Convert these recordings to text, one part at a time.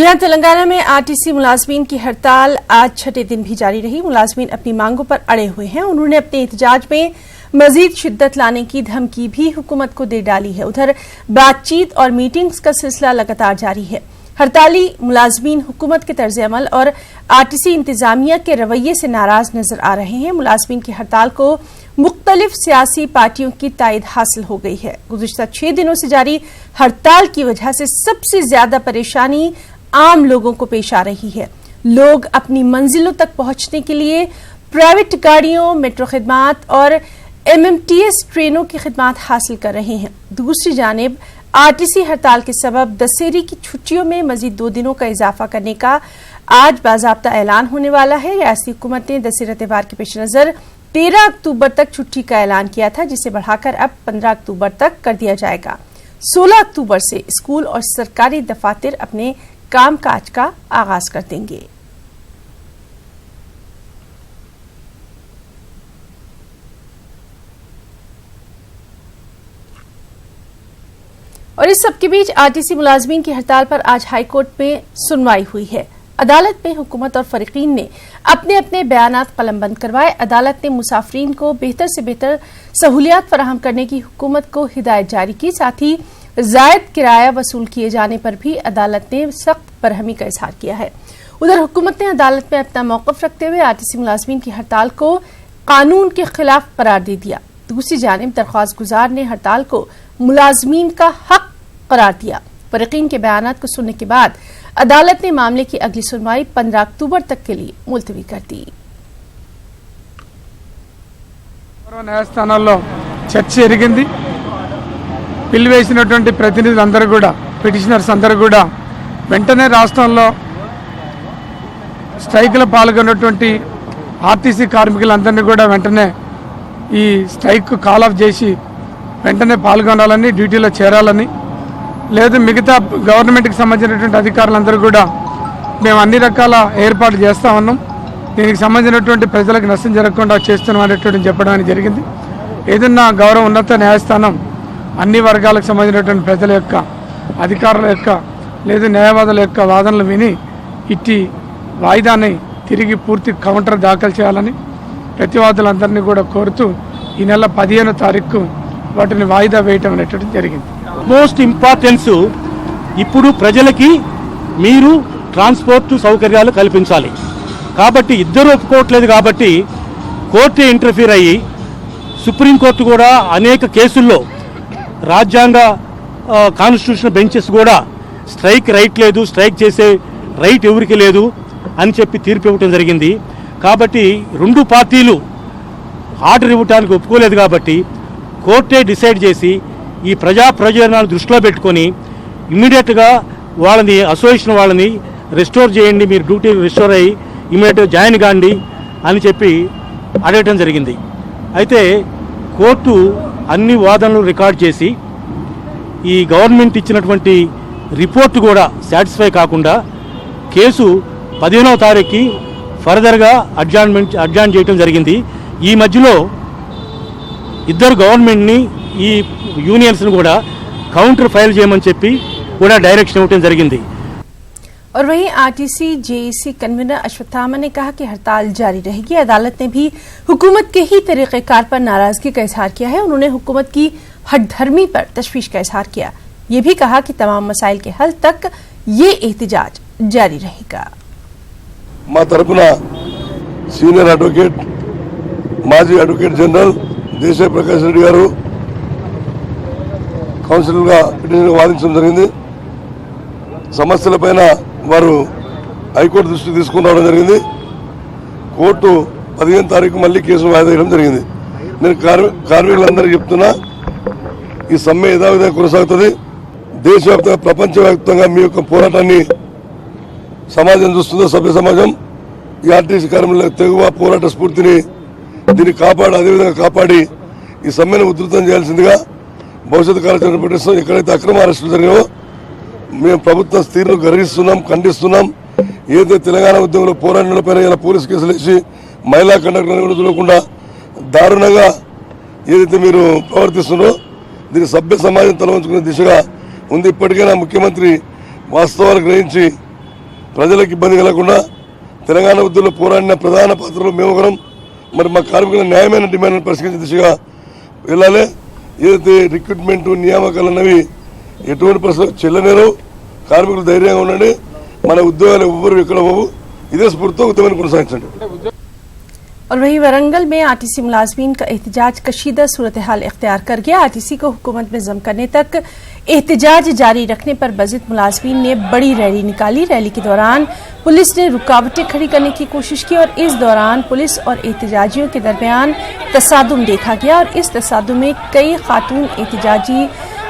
जी हां, तेलंगाना में आरटीसी मुलाजमीन की हड़ताल आज छठे दिन भी जारी रही। मुलाजमीन अपनी मांगों पर अड़े हुए हैं। उन्होंने अपने एहतजाज में मजीद शिद्दत लाने की धमकी भी हुकूमत को दे डाली है। उधर बातचीत और मीटिंग्स का सिलसिला लगातार जारी है। हड़ताली मुलाजमीन हुकूमत के तर्ज अमल और आरटीसी इंतजामिया के रवैये से नाराज नजर आ रहे हैं। मुलाजमीन की हड़ताल को मुख्तलिफ सियासी पार्टियों की तायद हासिल हो गई है। गुज़िश्ता 6 दिनों से जारी हड़ताल की वजह से सबसे ज्यादा परेशानी आम लोगों को पेश आ रही है। लोग अपनी मंजिलों तक पहुंचने के लिए प्राइवेट गाड़ियों, मेट्रो खिदमात और एमएमटीएस ट्रेनों की खिदमात हासिल कर रहे हैं। दूसरी जानिब आरटीसी हड़ताल के सबब दशहरे की छुट्टियों में मजीद 2 दिनों का इजाफा करने का आज बाज़ाब्ता ऐलान होने वाला है। रियासती हुकूमत ने दशहरा त्यौहार के पेश नजर 13 अक्टूबर तक छुट्टी का ऐलान किया था, जिसे बढ़ाकर अब 15 अक्टूबर तक कर दिया जाएगा। 16 अक्टूबर से स्कूल और सरकारी दफातर अपने कामकाज का आगाज कर देंगे। और इस सबके बीच आरटीसी मुलाजमीन की हड़ताल पर आज हाईकोर्ट में सुनवाई हुई है। अदालत में हुकूमत और फरीकीन ने अपने अपने बयानात कलमबंद करवाए। अदालत ने मुसाफरीन को बेहतर से बेहतर सहूलियात फराहम करने की हुकूमत को हिदायत जारी की। साथ ही जायद किराया वसूल किए जाने पर भी अदालत ने सख्त बरहमी का इजहार किया है। उधर हुकूमत ने अदालत में अपना मौक़िफ़ रखते हुए आरटीसी मुलाजमीन की हड़ताल को कानून के खिलाफ करार दे दिया। दूसरी जानिब दरख्वास्त गुजार ने हड़ताल को मुलाजमीन का हक करार दिया। फरीकीन के बयानात को सुनने के बाद अदालत ने मामले की अगली सुनवाई 15 अक्टूबर तक के लिए मुलतवी कर दी। న్యాయస్థానాల్లో చర్చ జరిగింది. పిలివేసినటువంటి ప్రతినిధులందరూ కూడా, పిటిషనర్స్ అందరూ కూడా వెంటనే రాష్ట్రంలో స్ట్రైక్లో పాల్గొన్నటువంటి ఆర్టీసీ కార్మికులందరినీ కూడా వెంటనే ఈ స్ట్రైక్ కాల్ ఆఫ్ చేసి వెంటనే పాల్గొనాలని, డ్యూటీలో చేరాలని, లేదు మిగతా గవర్నమెంట్కి సంబంధించినటువంటి అధికారులందరూ కూడా మేము అన్ని రకాల ఏర్పాట్లు చేస్తూ ఉన్నాం, దీనికి సంబంధించినటువంటి ప్రజలకు నష్టం జరగకుండా చేస్తున్నాం అనేటువంటి చెప్పడం జరిగింది. ఏదన్నా గౌరవ ఉన్నత న్యాయస్థానం అన్ని వర్గాలకు సంబంధించినటువంటి ప్రజల యొక్క, అధికారుల యొక్క, లేదు న్యాయవాదుల యొక్క వాదనలు విని ఇట్టి వాయిదాన్ని తిరిగి పూర్తి కౌంటర్ దాఖలు చేయాలని ప్రతివాదులందరినీ కూడా కోరుతూ ఈ నెల 15వ తారీఖు వాటిని వాయిదా వేయటం అనేటువంటి జరిగింది. మోస్ట్ ఇంపార్టెన్స్ ఇప్పుడు ప్రజలకి మీరు ట్రాన్స్పోర్ట్ సౌకర్యాలు కల్పించాలి. కాబట్టి ఇద్దరు ఒప్పుకోవట్లేదు కాబట్టి కోర్టు ఇంటర్ఫీర్ అయ్యి సుప్రీంకోర్టు కూడా అనేక కేసుల్లో రాజ్యాంగ కాన్స్టిట్యూషన్ బెంచెస్ కూడా స్ట్రైక్ రైట్ లేదు, స్ట్రైక్ చేసే రైట్ ఎవరికి లేదు అని చెప్పి తీర్పు ఇవ్వటం జరిగింది. కాబట్టి రెండు పార్టీలు ఆర్డర్ ఇవ్వడానికి ఒప్పుకోలేదు కాబట్టి కోర్టే డిసైడ్ చేసి ఈ ప్రయోజనాలు దృష్టిలో పెట్టుకొని ఇమ్మీడియట్గా వాళ్ళని, అసోసియేషన్ వాళ్ళని రెస్టోర్ చేయండి, మీరు డ్యూటీ రెస్టోర్ అయ్యి ఇమ్మీడియట్గా జాయిన్ కాండి అని చెప్పి అడగటం జరిగింది. అయితే కోర్టు అన్ని వాదనలు రికార్డ్ చేసి ఈ గవర్నమెంట్ ఇచ్చినటువంటి రిపోర్ట్ కూడా సాటిస్ఫై కాకుండా కేసు 15వ తారీఖుకి ఫర్దర్గా అడ్జాయిన్ చేయడం జరిగింది. ఈ మధ్యలో ఇద్దరు గవర్నమెంట్ని, ఈ యూనియన్స్ని కూడా కౌంటర్ ఫైల్ చేయమని చెప్పి కూడా డైరెక్షన్ ఇవ్వడం జరిగింది. और वहीं आरटीसी जेएसी कन्वीनर अश्वत्थामा ने कहा कि हड़ताल जारी रहेगी। अदालत ने भी हुकूमत के ही तरीक़ेकार पर नाराजगी का इजहार किया है। उन्होंने हुकूमत की हठधर्मी पर तशवीश का इजहार किया। ये भी कहा कि तमाम मसाइल के हल तक ये एहतजाज जारी रहेगा। మా తరపున సీనియర్ అడ్వకేట్, మాజీ అడ్వకేట్ జనరల్ దేశ ప్రకాష్ రెడ్డి గారు కౌన్సిలర్గా పిటిషన్ వాదించడం జరిగింది. సమస్యలపైన వారు హైకోర్టు దృష్టికి తీసుకుని రావడం జరిగింది. కోర్టు 15వ తారీఖు మళ్ళీ కేసును వాయిదా వేయడం జరిగింది. నేను కార్మికులందరికీ చెప్తున్నా, ఈ సమ్మె యథావిధంగా కొనసాగుతుంది. దేశవ్యాప్తంగా, ప్రపంచవ్యాప్తంగా మీ యొక్క పోరాటాన్ని సమాజం చూస్తుందో, సభ్య సమాజం ఈ ఆర్టీసీ కార్మికుల తెగువ పోరాట స్ఫూర్తిని దీన్ని కాపాడి, అదేవిధంగా కాపాడి ఈ సమ్మెను ఉధృతం చేయాల్సిందిగా భవిష్యత్తు కార్యాచరణ ప్రకటిస్తాం. ఎక్కడైతే అక్రమ అరెస్టులు జరిగాయో మేము ప్రభుత్వ తీరును గర్విస్తున్నాం, ఖండిస్తున్నాం. ఏదైతే తెలంగాణ ఉద్యమంలో పోరాటంపైన ఇలా పోలీసు కేసులు వేసి మహిళా కండక్టర్లను కూడా చూడకుండా దారుణంగా ఏదైతే మీరు ప్రవర్తిస్తున్నారో దీన్ని సభ్య సమాజం తలవంచుకునే దిశగా ఉంది. ఇప్పటికైనా ముఖ్యమంత్రి వాస్తవాలు గ్రహించి ప్రజలకు ఇబ్బంది కలగకుండా తెలంగాణ ఉద్యమంలో పోరాడిన ప్రధాన పాత్రలో మేము ఒకరం. మరి మా కార్మికుల న్యాయమైన డిమాండ్లను పరిష్కరించే దిశగా వెళ్ళాలి. ఏదైతే రిక్రూట్మెంట్ నియామకాలు అన్నవి ఎటువంటి పరిస్థితులు చెల్లనేరవు. కార్మికులు ధైర్యంగా ఉండండి. మన ఉద్యోగాలు ఎవ్వరు ఎక్కడ పోవు. ఇదే స్ఫూర్తితో ఉద్యమాన్ని కొనసాగించండి. और वहीं वरंगल में आरटीसी मुलाजमीन का एहतजाज कशीदा सूरत हाल इख्तियार कर गया। आरटीसी को हुकूमत में जम करने तक एहतजाज जारी रखने पर बजित मुलाजमीन ने बड़ी रैली निकाली। रैली के दौरान पुलिस ने रुकावटें खड़ी करने की कोशिश की और इस दौरान पुलिस और एहतजाजियों के दरमियान तसादुम देखा गया और इस तसादुम में कई खातून एहतजाजी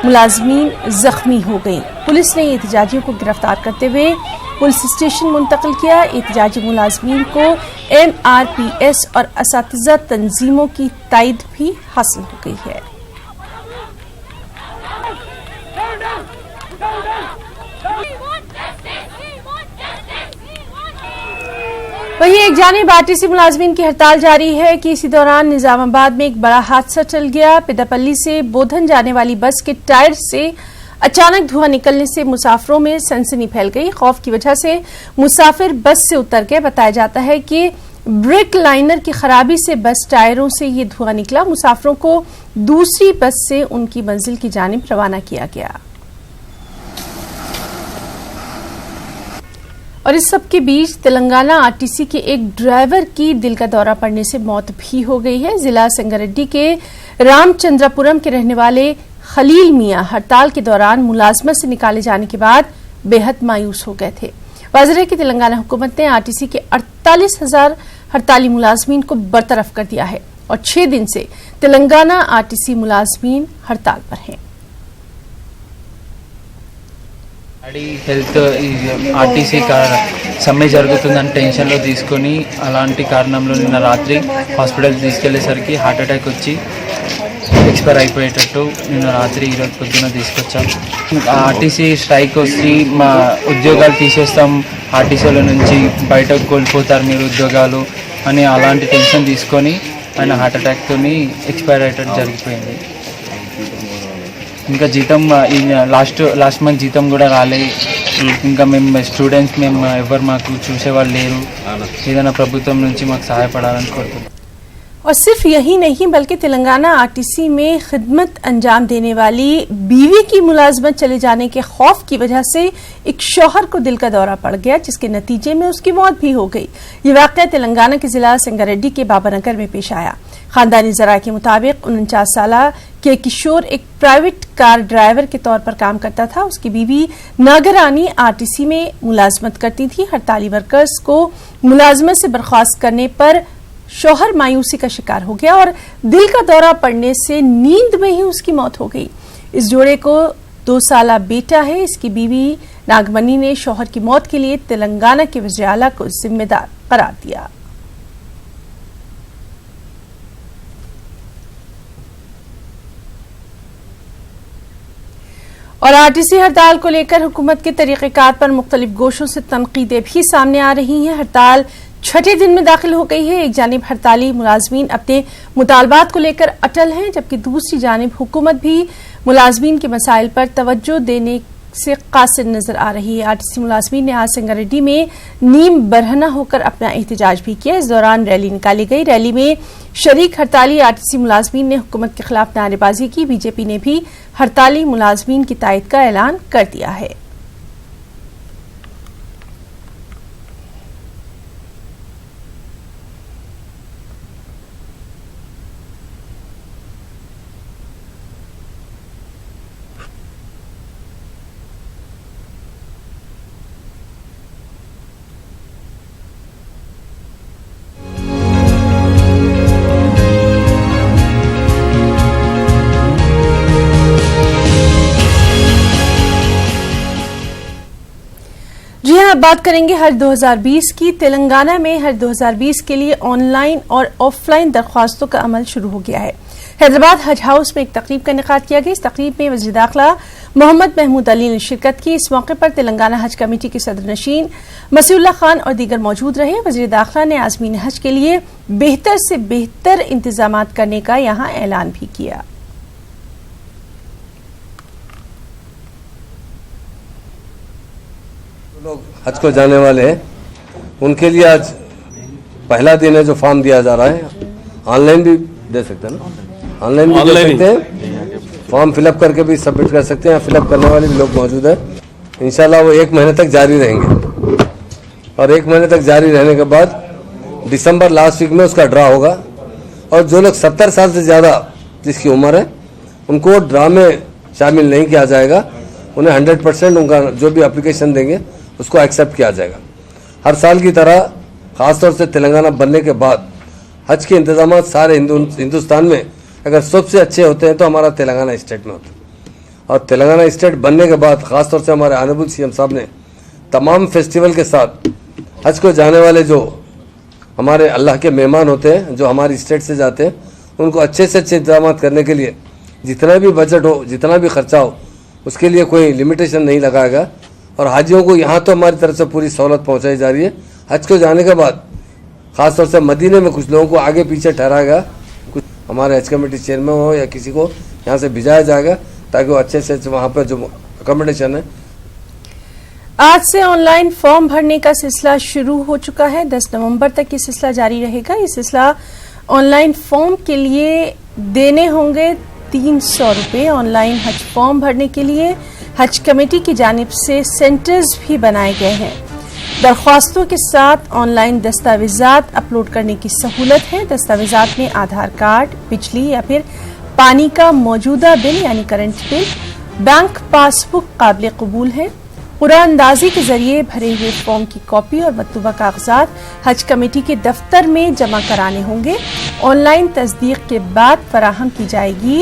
मुलाजमीन जख्मी हो गईं। पुलिस ने एहतजाजियों को गिरफ्तार करते हुए पुलिस स्टेशन मुंतकिल किया। एहतजाजी मुलाजमीन को MRPS और असातिज़ा तंजीमों की तायद भी हासिल हो गई है। वहीं एक जानिब आरटीसी मुलाजमीन की हड़ताल जारी है कि इसी दौरान निजामाबाद में एक बड़ा हादसा टल गया। पिदापल्ली से बोधन जाने वाली बस के टायर से अचानक धुआं निकलने से मुसाफिरों में सनसनी फैल गई। खौफ की वजह से मुसाफिर बस से उतर गए। बताया जाता है कि ब्रेक लाइनर की खराबी से बस टायरों से ये धुआं निकला। मुसाफिरों को दूसरी बस से उनकी मंजिल की जानिब रवाना किया गया। और इस सब के बीच तेलंगाना आरटीसी के एक ड्राइवर की दिल का दौरा पड़ने से मौत भी हो गई है। जिला संगारेड्डी के रामचंद्रपुरम के रहने वाले खलील मियां हड़ताल के दौरान मुलाजमत से निकाले जाने के बाद बेहद मायूस हो गए थे। वाज़ेह है कि तेलंगाना हुकूमत ने आरटीसी के 48,000 हड़ताली मुलाजमीन को बरतरफ कर दिया है और 6 दिन से तेलंगाना आरटीसी मुलाजमीन हड़ताल पर हैं। హెల్త్ ఆర్టీసీ సమ్మె జరుగుతుందని టెన్షన్లో తీసుకొని అలాంటి కారణంలో నిన్న రాత్రి హాస్పిటల్ తీసుకెళ్లేసరికి హార్ట్ అటాక్ వచ్చి ఎక్స్పైర్ అయిపోయేటట్టు నిన్న రాత్రి ఈరోజు పొద్దున తీసుకొచ్చాం. ఆర్టీసీ స్ట్రైక్ వచ్చి మా ఉద్యోగాలు తీసేస్తాం, ఆర్టీసీల నుంచి బయటకు కోల్పోతారు మీరు ఉద్యోగాలు అని అలాంటి టెన్షన్ తీసుకొని ఆయన హార్ట్ అటాక్తో ఎక్స్పైర్ అయ్యేటట్టు జరిగిపోయింది. ఇంకా జీతం లాస్ట్ మంత్ జీతం కూడా రాలే. ఇంకా మేము స్టూడెంట్స్ మేము ఎవరు మాకు చూసేవాళ్ళు లేరు. ఏదైనా ప్రభుత్వం నుంచి మాకు సహాయపడాలని కోరుతున్నాం. और सिर्फ यही नहीं बल्कि तेलंगाना आरटीसी में खिदमत अंजाम देने वाली बीवी की मुलाजमत चले जाने के खौफ की वजह से एक शौहर को दिल का दौरा पड़ गया, जिसके नतीजे में उसकी मौत भी हो गई। ये वाकया तेलंगाना के जिला संगारेड्डी के बाबानगर में पेश आया। खानदानी जरा के मुताबिक 49 साल के किशोर एक प्राइवेट कार ड्राइवर के तौर पर काम करता था। उसकी बीवी नागरानी आरटीसी में मुलाजमत करती थी। हड़ताली वर्कर्स को मुलाजमत से बर्खास्त करने पर शौहर मायूसी का शिकार हो गया और दिल का दौरा पड़ने से नींद में ही उसकी मौत हो गई। इस जोड़े को 2 साला बेटा है। इसकी बीवी नागमनी ने शौहर की मौत के लिए तेलंगाना के वज़ीर आला को जिम्मेदार करार दिया। और आरटीसी हड़ताल को लेकर हुकूमत के तरीक़ेकार पर मुख्तलिफ गोशों से तनकीदें भी सामने आ रही हैं। हड़ताल 6ठे दिन में दाखिल हो गई है। एक जानिब हड़ताली मुलाजमीन अपने मुतालबात को लेकर अटल हैं, जबकि दूसरी जानिब हुकूमत भी मुलाजमीन के मसाइल पर तवज्जो देने से कासिर नजर आ रही है। आरटीसी मुलाजमीन ने आज संगारेड्डी में नीम बरहना होकर अपना एहतजाज भी किया। इस दौरान रैली निकाली गई। रैली में शरीक हड़ताली आरटीसी मुलाजमीन ने हुकूमत के खिलाफ नारेबाजी की। बीजेपी ने भी हड़ताली मुलाजमीन की तायद का ऐलान कर दिया है। अब बात करेंगे हज 2020 की। तेलंगाना में हज 2020 के लिए ऑनलाइन और ऑफलाइन दरख्वास्तों का अमल शुरू हो गया है। हैदराबाद हज हाउस में एक तकरीब का इनेकाद किया गया। इस तकरीब में वज़ीर दाखिला मोहम्मद महमूद अली ने शिरकत की। इस मौके पर तेलंगाना हज कमेटी के सदर नशीन मसीउल्लाह खान और दीगर मौजूद रहे। वज़ीर दाखिला ने आज़मीन हज के लिए बेहतर से बेहतर इंतजामात करने का यहाँ ऐलान भी किया। लोग हज को जाने वाले हैं उनके लिए आज पहला दिन है जो फॉर्म दिया जा रहा है। ऑनलाइन भी दे सकते हैं ना, ऑनलाइन भी दे सकते हैं, फॉर्म फिलअप करके भी सबमिट कर सकते हैं। फिलअप करने वाले भी लोग मौजूद हैं। इंशाल्लाह वो 1 महीने तक जारी रहेंगे और 1 महीने तक जारी रहने के बाद दिसंबर लास्ट वीक में उसका ड्रा होगा। और जो लोग 70 साल से ज़्यादा जिसकी उम्र है उनको ड्रा में शामिल नहीं किया जाएगा। उन्हें 100% उनका जो भी एप्लीकेशन देंगे उसको एक्सेप्ट किया जाएगा। हर साल की तरह ख़ासतौर से तेलंगाना बनने के बाद हज के इंतजाम सारे हिंदुस्तान में अगर सबसे अच्छे होते हैं तो हमारा तेलंगाना स्टेट में होता है। और तेलंगाना स्टेट बनने के बाद ख़ासतौर से हमारे ऑनरेबल सीएम साहब ने तमाम फेस्टिवल के साथ हज को जाने वाले जो हमारे अल्लाह के मेहमान होते हैं जो हमारी स्टेट से जाते हैं उनको अच्छे से अच्छे इंतजाम करने के लिए जितना भी बजट हो, जितना भी खर्चा हो, उसके लिए कोई लिमिटेशन नहीं लगाएगा। और हाजियों को यहाँ तो हमारी तरफ से पूरी सहूलत पहुँचाई जा रही है। हज को जाने के बाद ख़ासतौर से मदीने में कुछ लोगों को आगे पीछे ठहराएगा, कुछ हमारे हज कमेटी चेयरमैन हो या किसी को यहाँ से भिजाया जाएगा ताकि वो अच्छे से वहाँ पर जो अकोमोडेशन है। आज से ऑनलाइन फॉर्म भरने का सिलसिला शुरू हो चुका है। 10 नवंबर तक ये सिलसिला जारी रहेगा। ये सिलसिला ऑनलाइन फॉर्म के लिए देने होंगे 300 रुपये। ऑनलाइन हज फॉर्म भरने के लिए हज कमेटी की जानिब से सेंटर्स भी बनाए गए हैं। दरख्वास्तों के साथ ऑनलाइन दस्तावेजात अपलोड करने की सहूलत है। दस्तावेजात में आधार कार्ड, बिजली या फिर पानी का मौजूदा बिल यानी करंट बिल, बैंक पासबुक काबिल कबूल है। कुरानंदाजी के जरिए भरे हुए फॉर्म की कॉपी और मतलूबा कागजात हज कमेटी के दफ्तर में जमा कराने होंगे। ऑनलाइन तस्दीक के बाद फराहम की जाएगी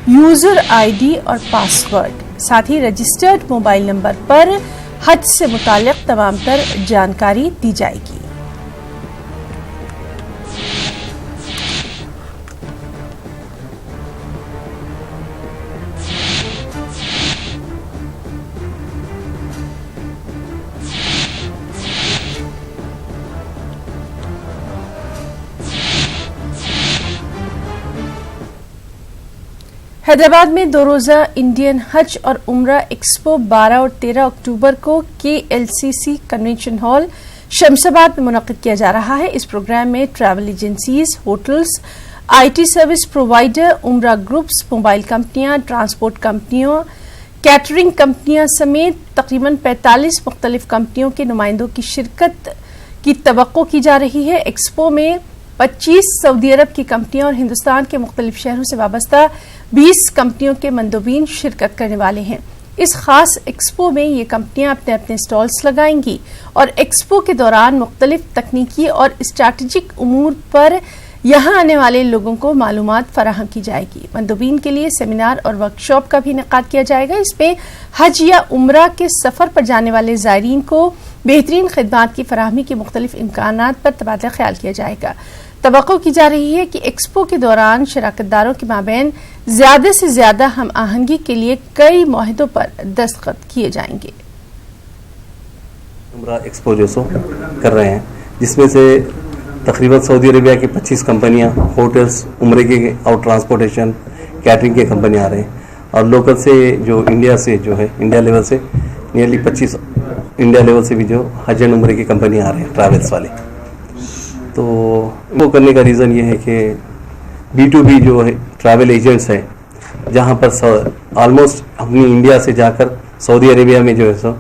यूजर आईडी और पासवर्ड। साथ ही रजिस्टर्ड मोबाइल नंबर पर हज से मुताल्लिक तमाम तर जानकारी दी जाएगी। हैदराबाद में 2 रोजा इंडियन हज और उम्रा एक्सपो 12 और 13 अक्टूबर को KLCC कन्वेंशन हॉल शमशाबाद में मुनक्किद किया जा रहा है। इस प्रोग्राम में travel agencies, hotels, IT service provider, उम्रा ग्रुप्स, मोबाइल कंपनियां, ट्रांसपोर्ट कंपनियों, कैटरिंग कंपनियां समेत तकरीबन 45 मुख्तलिफ कंपनियों के नुमाइंदों की शिरकत की तवक्को की जा रही है। एक्सपो में 25 सऊदी अरब की कंपनियां और हिंदुस्तान के मुख्तलिफ शहरों से वाबस्ता 20 कंपनियों के मंदोबीन शिरकत करने वाले हैं। इस खास एक्सपो में ये कंपनियां अपने अपने स्टॉल्स लगाएंगी और एक्सपो के दौरान मुख्तलिफ तकनीकी और स्ट्रैटेजिक उमूर पर यहाँ आने वाले लोगों को मालूमात फराहम की जाएगी। मंदोबीन के लिए सेमिनार और वर्कशॉप का भी इनेकाद किया जाएगा। इसमें हज या उम्रा के सफर पर जाने वाले ज़ायरीन को बेहतरीन खिदमात की फराहमी के मुख्तलिफ इम्कानात पर तबादला ख्याल किया जाएगा। तवक्को की जा रही है कि एक्सपो के दौरान शराकतदारों के माबैन ज्यादा से ज्यादा हम आहंगी के लिए कई मुआहदों पर दस्तखत किए जाएंगे। उम्रा एक्सपो जो सो कर रहे हैं जिसमें से तकरीबन सऊदी अरेबिया की 25 कंपनियां, होटल्स, उम्रे के और ट्रांसपोर्टेशन, कैटरिंग के कंपनियां आ रहे हैं और लोकल से जो इंडिया से जो है इंडिया लेवल से नियरली 25 इंडिया लेवल से भी जो हज एंड उम्रे की कंपनियां आ रहे हैं ट्रैवल्स वाले। तो वो करने का रीज़न ये है कि B2B जो है ट्रैवल एजेंट्स है जहाँ पर ऑलमोस्ट अपनी इंडिया से जाकर सऊदी अरेबिया में जो है सो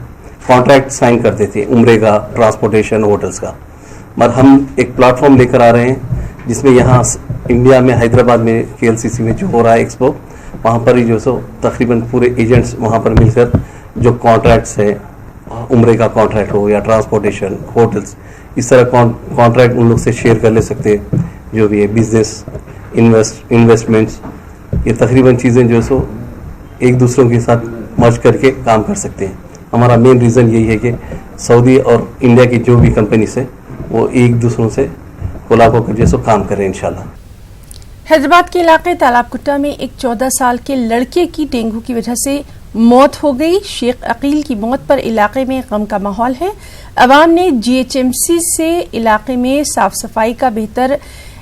कॉन्ट्रैक्ट साइन करते थे उम्रे का, ट्रांसपोर्टेशन, होटल्स का। मगर हम एक प्लेटफॉर्म लेकर आ रहे हैं जिसमें यहाँ इंडिया में हैदराबाद में KLCC में जो हो रहा है एक्सपो, वहाँ पर ही जो सो तकरीबन पूरे एजेंट्स वहाँ पर मिलकर जो कॉन्ट्रैक्ट्स है, उम्रे का कॉन्ट्रैक्ट हो या ट्रांसपोर्टेशन, होटल्स, इस तरह कॉन्ट्रैक्ट उन लोग से शेयर कर ले सकते हैं। जो भी है बिजनेस, इन्वेस्टमेंट्स, ये तकरीबन चीज़ें जो सो एक दूसरों के साथ मर्ज करके काम कर सकते हैं। हमारा मेन रीज़न यही है कि सऊदी और इंडिया की जो भी कंपनी से वो एक दूसरों से कोलाब होकर जैसे काम करें इंशाल्लाह। हैदराबाद के इलाके तालाबकुट्टा में एक 14 साल के लड़के की डेंगू की वजह से मौत हो गई। शेख अकील की मौत पर इलाके में गम का माहौल है। अवाम ने GHMC से इलाके में साफ सफाई का बेहतर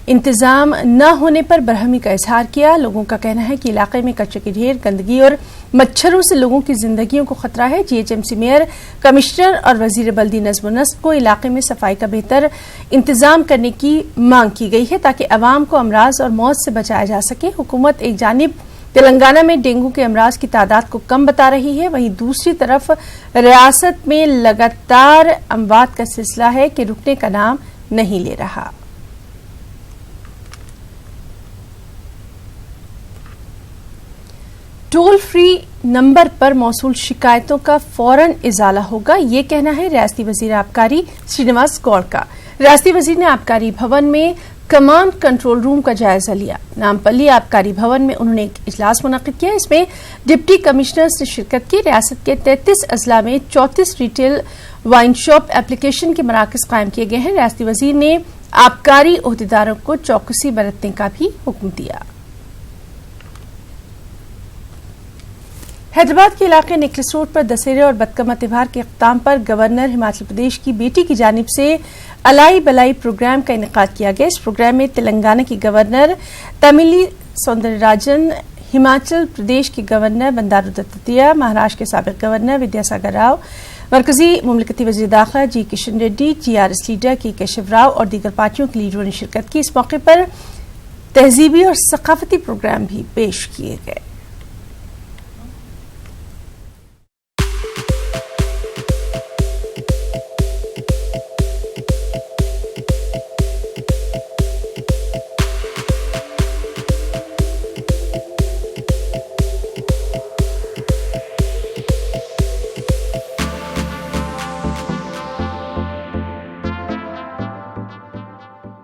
इंतजाम न होने पर बरहमी का इजहार किया। लोगों का कहना है कि इलाके में कचरे के ढेर, गंदगी और मच्छरों से लोगों की जिंदगियों को खतरा है। जीएचएमसी मेयर, कमिश्नर और वजीर बल्दी नज्म व नस्क को इलाके में सफाई का बेहतर इंतजाम करने की मांग की गई है ताकि अवाम को अमराज और मौत से बचाया जा सके। हुकूमत एक जानिब तेलंगाना में डेंगू के अमराज की तादाद को कम बता रही है, वहीं दूसरी तरफ रियासत में लगातार अमवात का सिलसिला है कि रुकने का नाम नहीं ले रहा। टोल फ्री नंबर पर मौसूल शिकायतों का फौरन इजाला होगा, ये कहना है रियासती वजीर आबकारी श्रीनिवास गौड़ का। रियासती वजीर ने आबकारी भवन में कमांड कंट्रोल रूम का जायजा लिया। नामपल्ली आबकारी भवन में उन्होंने एक इजलास मुनक्किद किया। इसमें डिप्टी कमिश्नर्स ने शिरकत की। रियासत के 33 अजला में 34 रिटेल वाइन शॉप एप्लीकेशन के मराकज कायम किए गए हैं। रियासती वजीर ने आबकारी ओहदेदारों को चौकसी बरतने का भी हुक्म दिया। हैदराबाद के इलाके नेकलेस रोड पर दशहरे और बदकमा त्योहार के इख्तिताम पर गवर्नर हिमाचल प्रदेश की बेटी की जानिब से अलाई बलाई प्रोग्राम का इनेकाद किया गया। इस प्रोग्राम में तेलंगाना की गवर्नर तमिली सौंदरराजन, हिमाचल प्रदेश के गवर्नर बंडारू दत्तात्रेय, महाराष्ट्र के साबिक गवर्नर विद्यासागर राव, मरकजी मुमलिकती वजीर दाखिला जी किशन रेड्डी, जीआरएस लीडर के केशव राव और दीगर पार्टियों के लीडरों ने शिरकत की। इस मौके पर तहजीबी और सकाफती प्रोग्राम भी पेश किए गए।